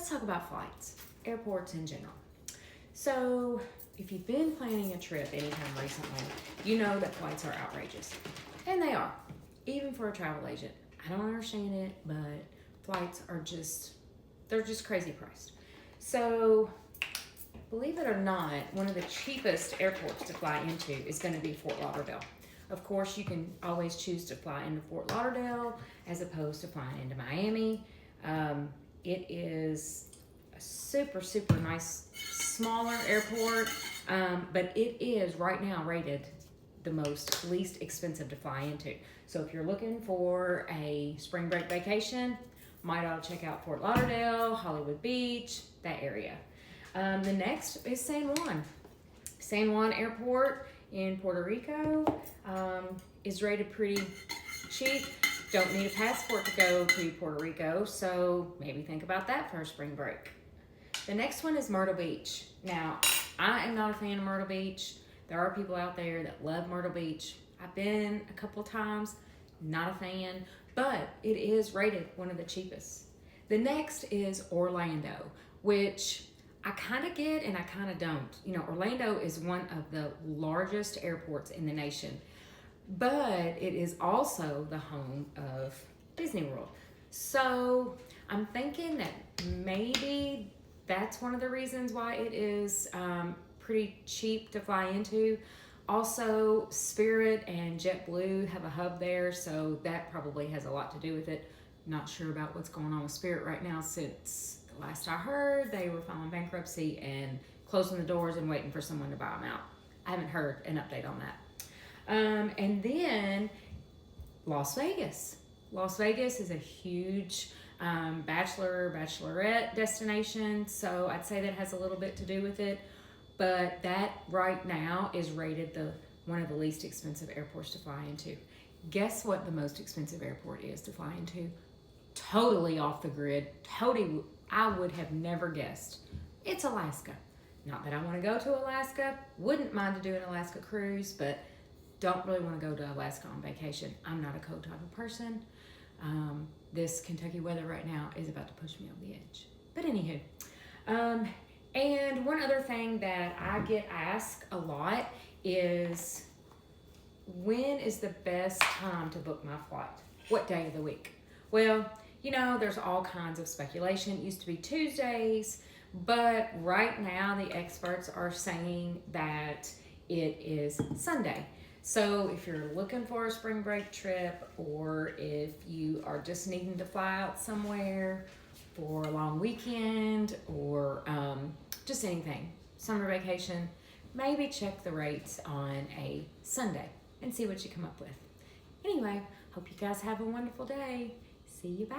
let's talk about flights, airports in general. So, if you've been planning a trip anytime recently, you know that flights are outrageous. And they are, even for a travel agent. I don't understand it, but flights are they're just crazy priced. So, believe it or not, one of the cheapest airports to fly into is going to be Fort Lauderdale. Of course, you can always choose to fly into Fort Lauderdale as opposed to flying into Miami. It is a super, super nice, smaller airport, but it is right now rated the least expensive to fly into. So if you're looking for a spring break vacation, might ought to check out Fort Lauderdale, Hollywood Beach, that area. The next is San Juan. San Juan Airport in Puerto Rico is rated pretty cheap. Don't need a passport to go to Puerto Rico, so maybe think about that for a spring break. The next one is Myrtle Beach. Now, I am not a fan of Myrtle Beach. There are people out there that love Myrtle Beach. I've been a couple times, not a fan, but it is rated one of the cheapest. The next is Orlando, which I kind of get and I kind of don't. You know, Orlando is one of the largest airports in the nation, but it is also the home of Disney World. So I'm thinking that maybe that's one of the reasons why it is pretty cheap to fly into. Also, Spirit and JetBlue have a hub there, so that probably has a lot to do with it. Not sure about what's going on with Spirit right now, since the last I heard they were filing bankruptcy and closing the doors and waiting for someone to buy them out. I haven't heard an update on that. And then Las Vegas. Las Vegas is a huge bachelorette destination, so I'd say that has a little bit to do with it. But that right now is rated one of the least expensive airports to fly into. Guess what the most expensive airport is to fly into? Totally off the grid. Totally, I would have never guessed. It's Alaska. Not that I want to go to Alaska. Wouldn't mind to do an Alaska cruise, but don't really want to go to Alaska on vacation. I'm not a cold type of person. This Kentucky weather right now is about to push me over the edge. But anywho, and one other thing that I get asked a lot is, when is the best time to book my flight? What day of the week? Well, you know, there's all kinds of speculation. It used to be Tuesdays, but right now the experts are saying that it is Sunday. So if you're looking for a spring break trip, or if you are just needing to fly out somewhere for a long weekend, or just anything, summer vacation, maybe check the rates on a Sunday and see what you come up with. Anyway, hope you guys have a wonderful day. See you, bye.